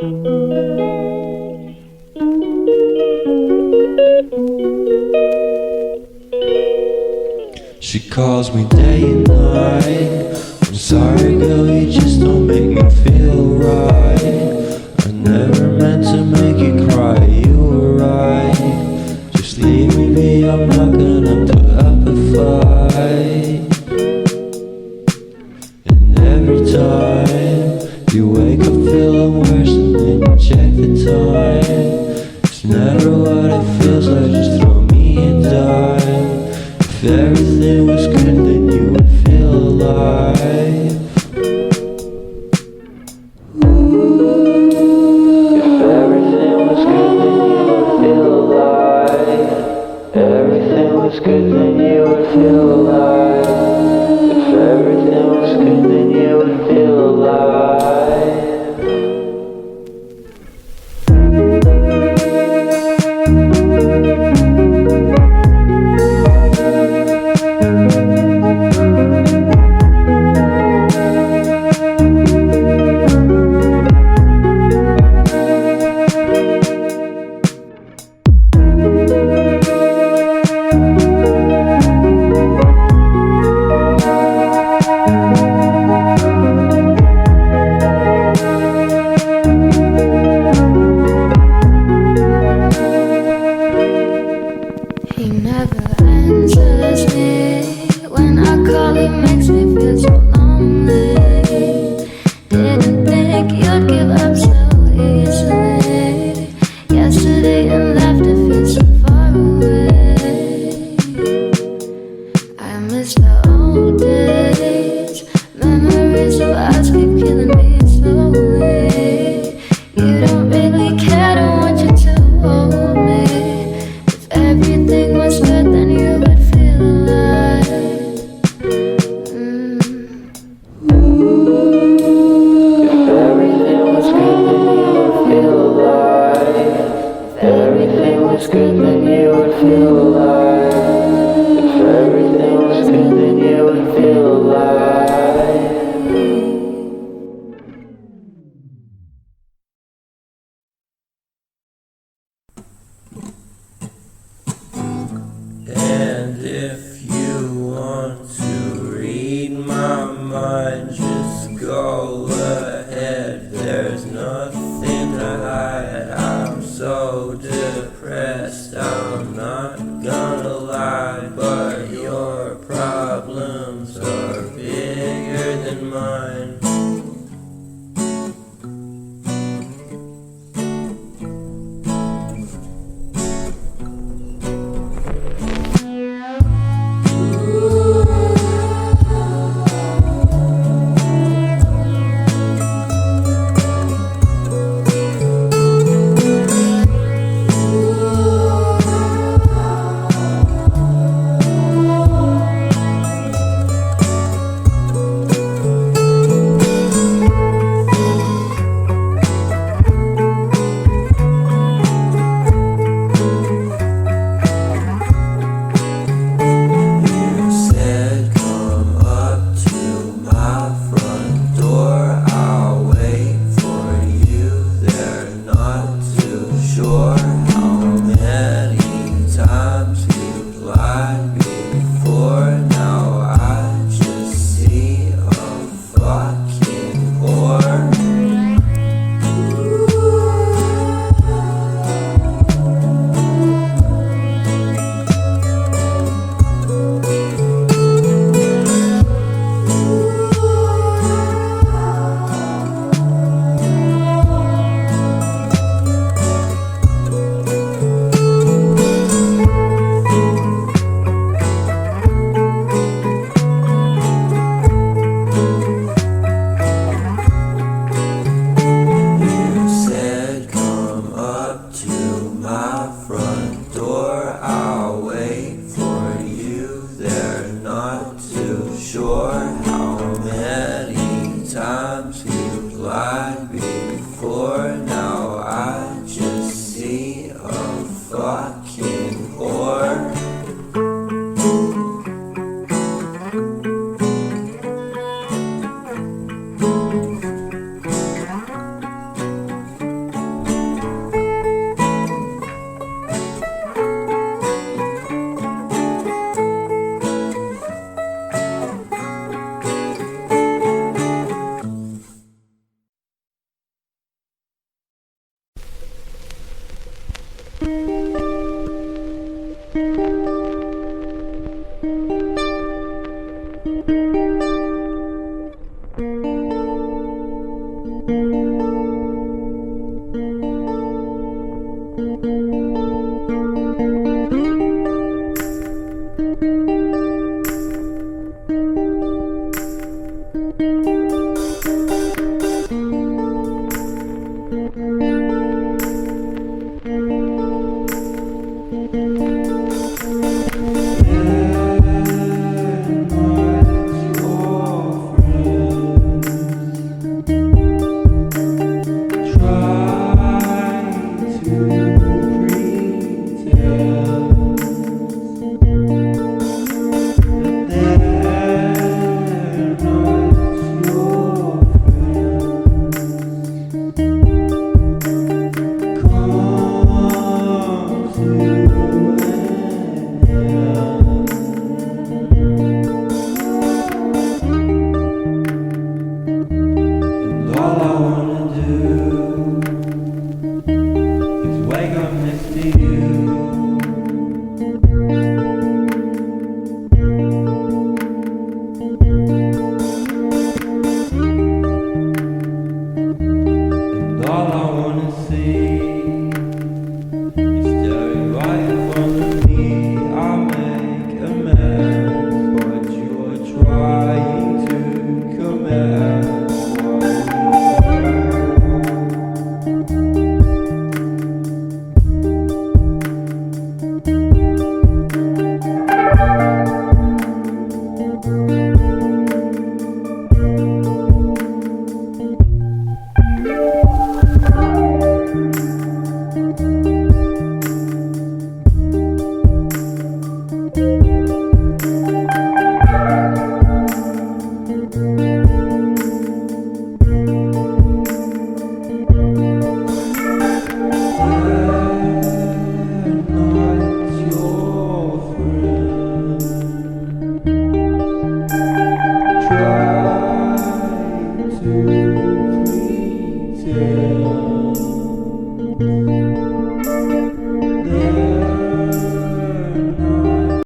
She calls me day and night. I'm sorry girl, you just don't make me feel right. I never meant to make you cry, you were right. Just leave me be, I'm not gonna put up a fight. And every time you wake up feeling worse and then you check the time. It's never what it feels like, just throw me a dime. If everything was good, then you would feel alive. If everything was good, then you would feel alive. Everything was good, then you would feel alive. If everything was good, then you would feel alive. He never answers me. When I call, he makes me feel so lonely. Didn't think you'd give up so easily. Yesterday and left, it feels so far away. I miss the old days. Memories of us keep killing me slowly. You don't really care, don't want you to hold me. Everything was good, then you would feel alive. If everything was good, then you would feel alive. If everything was good, then you would feel alive. If everything was good, then you would feel alive. And if you want to read my mind, just go ahead. There's nothing to hide. I'm so depressed, I'm not gonna lie. But your problems are bigger than mine.